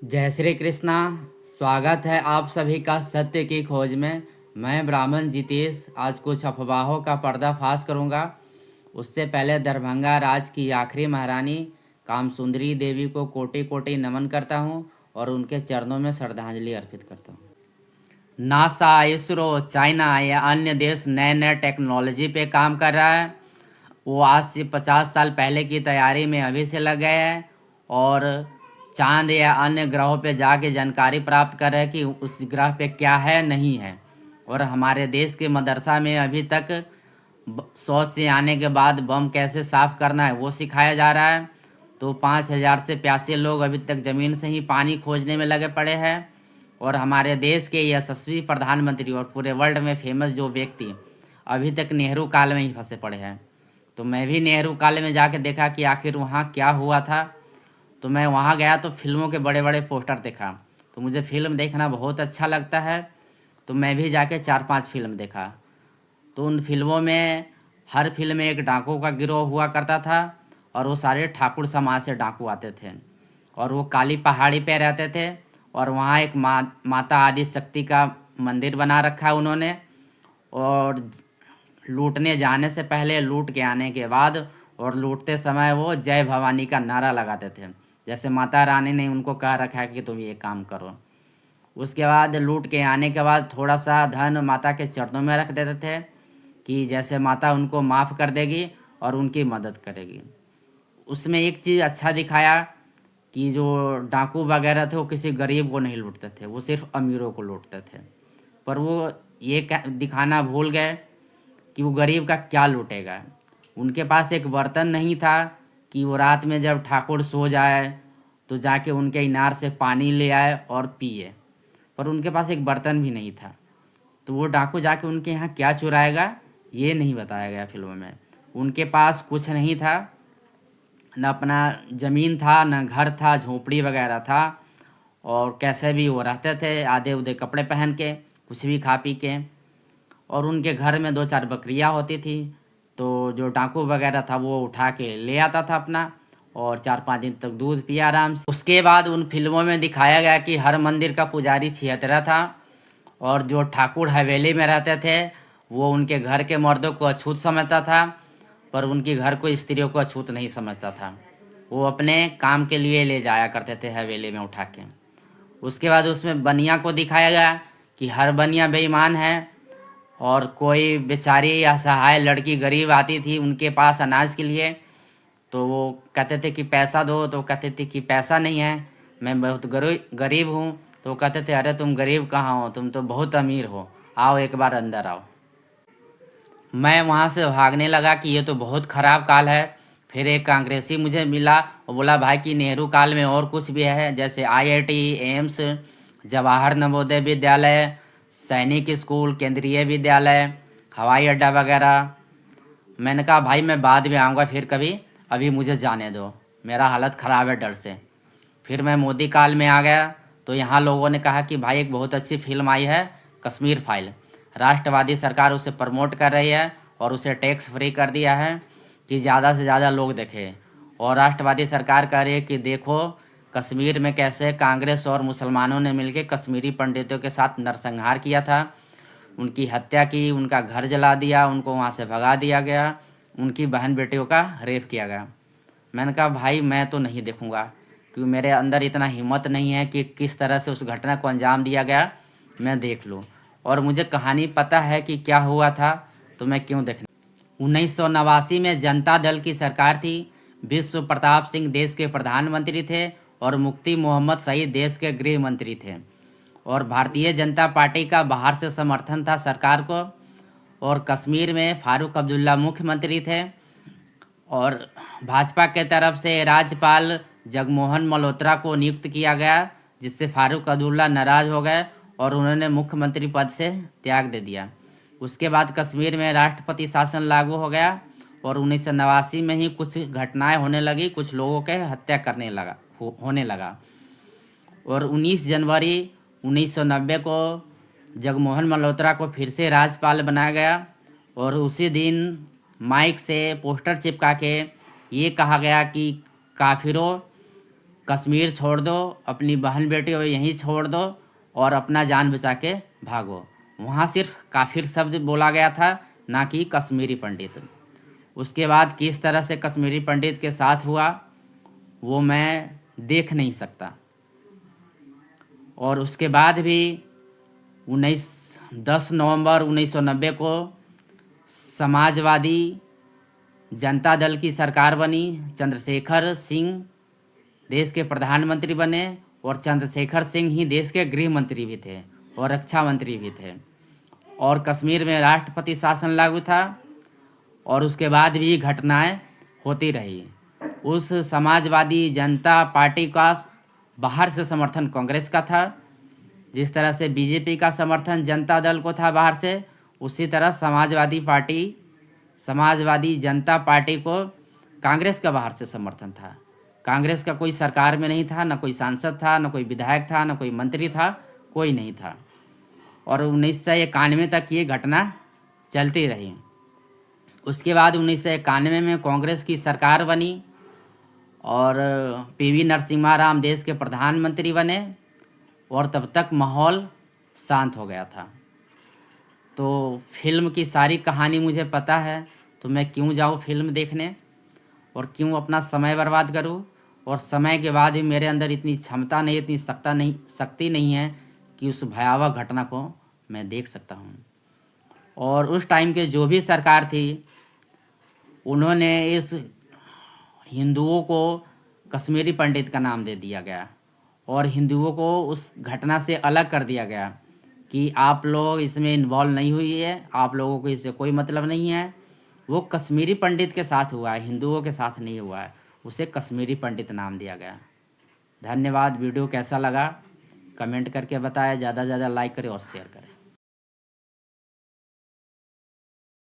जय श्री कृष्णा। स्वागत है आप सभी का सत्य की खोज में। मैं ब्राह्मण जितेश आज कुछ अफवाहों का पर्दाफाश करूंगा। उससे पहले दरभंगा राज की आखिरी महारानी कामसुंदरी देवी को कोटि कोटि नमन करता हूं और उनके चरणों में श्रद्धांजलि अर्पित करता हूं। नासा, इसरो, चाइना या अन्य देश नए नए टेक्नोलॉजी पे काम कर रहा है। वो आज से 50 साल पहले की तैयारी में अभी से लग गए हैं और चांद या अन्य ग्रहों पे जाके जानकारी प्राप्त कर रहे हैं कि उस ग्रह पे क्या है नहीं है। और हमारे देश के मदरसा में अभी तक शौच से आने के बाद बम कैसे साफ करना है वो सिखाया जा रहा है। तो 5,000 से प्यासे लोग अभी तक ज़मीन से ही पानी खोजने में लगे पड़े हैं। और हमारे देश के यशस्वी प्रधानमंत्री और पूरे वर्ल्ड में फेमस जो व्यक्ति अभी तक नेहरू काल में ही फंसे पड़े हैं। तो मैं भी नेहरू काल में जाके देखा कि आखिर वहाँ क्या हुआ था। तो मैं वहाँ गया तो फिल्मों के बड़े बड़े पोस्टर देखा। तो मुझे फिल्म देखना बहुत अच्छा लगता है। तो मैं भी जाके 4-5 फिल्म देखा। तो उन फिल्मों में हर फिल्म में एक डाकू का गिरोह हुआ करता था और वो सारे ठाकुर समाज से डाकू आते थे और वो काली पहाड़ी पे रहते थे। और वहाँ एक माता आदि शक्ति का मंदिर बना रखा है उन्होंने। और लूटने जाने से पहले, लूट के आने के बाद और लूटते समय वो जय भवानी का नारा लगाते थे, जैसे माता रानी ने उनको कह रखा है कि तुम ये काम करो। उसके बाद लूट के आने के बाद थोड़ा सा धन माता के चरणों में रख देते थे कि जैसे माता उनको माफ़ कर देगी और उनकी मदद करेगी। उसमें एक चीज़ अच्छा दिखाया कि जो डाकू वगैरह थे वो किसी गरीब को नहीं लूटते थे, वो सिर्फ अमीरों को लूटते थे। पर वो ये दिखाना भूल गए कि वो गरीब का क्या लूटेगा। उनके पास एक बर्तन नहीं था कि वो रात में जब ठाकुर सो जाए तो जाके उनके इनार से पानी ले आए और पिए। पर उनके पास एक बर्तन भी नहीं था। तो वो डाकू जाके उनके यहाँ क्या चुराएगा ये नहीं बताया गया फिल्म में। उनके पास कुछ नहीं था, न अपना ज़मीन था, न घर था, झोपड़ी वगैरह था। और कैसे भी वो रहते थे आधे उधे कपड़े पहन के, कुछ भी खा पी के। और उनके घर में 2-4 बकरियां होती थी। तो जो डाकू वगैरह था वो उठा के ले आता था अपना और 4-5 दिन तक दूध पिया आराम से। उसके बाद उन फिल्मों में दिखाया गया कि हर मंदिर का पुजारी छिहत्तरा था और जो ठाकुर हवेली में रहते थे वो उनके घर के मर्दों को अछूत समझता था, पर उनकी घर को स्त्रियों को अछूत नहीं समझता था। वो अपने काम के लिए ले जाया करते थे हवेली में उठा के। उसके बाद उसमें बनिया को दिखाया गया कि हर बनिया बेईमान है। और कोई बेचारी असहाय लड़की गरीब आती थी उनके पास अनाज के लिए, तो वो कहते थे कि पैसा दो, तो कहते थे कि पैसा नहीं है, मैं बहुत गरीब हूँ। तो वो कहते थे अरे तुम गरीब कहाँ हो, तुम तो बहुत अमीर हो, आओ एक बार अंदर आओ। मैं वहाँ से भागने लगा कि ये तो बहुत ख़राब काल है। फिर एक कांग्रेसी मुझे मिला और बोला भाई कि नेहरू काल में और कुछ भी है, जैसे आईआईटी, एम्स, जवाहर नवोदय विद्यालय, सैनिक स्कूल, केंद्रीय विद्यालय, हवाई अड्डा वगैरह। मैंने कहा भाई मैं बाद में आऊँगा फिर कभी, अभी मुझे जाने दो, मेरा हालत ख़राब है डर से। फिर मैं मोदी काल में आ गया तो यहाँ लोगों ने कहा कि भाई एक बहुत अच्छी फिल्म आई है कश्मीर फाइल। राष्ट्रवादी सरकार उसे प्रमोट कर रही है और उसे टैक्स फ्री कर दिया है कि ज़्यादा से ज़्यादा लोग देखें। और राष्ट्रवादी सरकार कह रही है कि देखो कश्मीर में कैसे कांग्रेस और मुसलमानों ने मिलकर कश्मीरी पंडितों के साथ नरसंहार किया था, उनकी हत्या की, उनका घर जला दिया, उनको वहाँ से भगा दिया गया, उनकी बहन बेटियों का रेप किया गया। मैंने कहा भाई मैं तो नहीं देखूँगा, क्योंकि मेरे अंदर इतना हिम्मत नहीं है कि किस तरह से उस घटना को अंजाम दिया गया मैं देख लूँ। और मुझे कहानी पता है कि क्या हुआ था, तो मैं क्यों देखना। 1989 में जनता दल की सरकार थी। विश्व प्रताप सिंह देश के प्रधानमंत्री थे और मुफ्ती मोहम्मद सईद देश के गृह मंत्री थे। और भारतीय जनता पार्टी का बाहर से समर्थन था सरकार को। और कश्मीर में फारूक अब्दुल्ला मुख्यमंत्री थे। और भाजपा के तरफ से राज्यपाल जगमोहन मल्होत्रा को नियुक्त किया गया, जिससे फारूक अब्दुल्ला नाराज हो गए और उन्होंने मुख्यमंत्री पद से त्याग दे दिया। उसके बाद कश्मीर में राष्ट्रपति शासन लागू हो गया और 1989 में ही कुछ घटनाएं होने लगी, कुछ लोगों के हत्या करने लगा होने लगा। और 19 जनवरी 1990 को जगमोहन मल्होत्रा को फिर से राज्यपाल बनाया गया। और उसी दिन माइक से पोस्टर चिपका के ये कहा गया कि काफिरों, कश्मीर छोड़ दो, अपनी बहन बेटी को यहीं छोड़ दो और अपना जान बचा के भागो। वहाँ सिर्फ काफिर शब्द बोला गया था, ना कि कश्मीरी पंडित। उसके बाद किस तरह से कश्मीरी पंडित के साथ हुआ वो मैं देख नहीं सकता। और उसके बाद भी 10 नवंबर 1990 को समाजवादी जनता दल की सरकार बनी। चंद्रशेखर सिंह देश के प्रधानमंत्री बने और चंद्रशेखर सिंह ही देश के गृह मंत्री भी थे और रक्षा मंत्री भी थे। और कश्मीर में राष्ट्रपति शासन लागू था और उसके बाद भी घटनाएं होती रही। उस समाजवादी जनता पार्टी का बाहर से समर्थन कांग्रेस का था। जिस तरह से बीजेपी का समर्थन जनता दल को था बाहर से, उसी तरह समाजवादी जनता पार्टी को कांग्रेस का बाहर से समर्थन था। कांग्रेस का कोई सरकार में नहीं था, न कोई सांसद था, न कोई विधायक था, न कोई मंत्री था, कोई नहीं था। और 1991 तक ये घटना चलती रही। उसके बाद 1991 में कांग्रेस की सरकार बनी और पीवी नरसिम्हा राव देश के प्रधानमंत्री बने और तब तक माहौल शांत हो गया था। तो फिल्म की सारी कहानी मुझे पता है, तो मैं क्यों जाऊँ फिल्म देखने और क्यों अपना समय बर्बाद करूँ। और समय के बाद भी मेरे अंदर इतनी क्षमता नहीं, इतनी शक्ति नहीं है कि उस भयावह घटना को मैं देख सकता हूँ। और उस टाइम के जो भी सरकार थी, उन्होंने इस हिंदुओं को कश्मीरी पंडित का नाम दे दिया गया और हिंदुओं को उस घटना से अलग कर दिया गया कि आप लोग इसमें इन्वॉल्व नहीं हुई है, आप लोगों को इससे कोई मतलब नहीं है। वो कश्मीरी पंडित के साथ हुआ है, हिंदुओं के साथ नहीं हुआ है। उसे कश्मीरी पंडित नाम दिया गया। धन्यवाद। वीडियो कैसा लगा कमेंट करके बताएं, ज़्यादा से ज़्यादा लाइक करें और शेयर करें।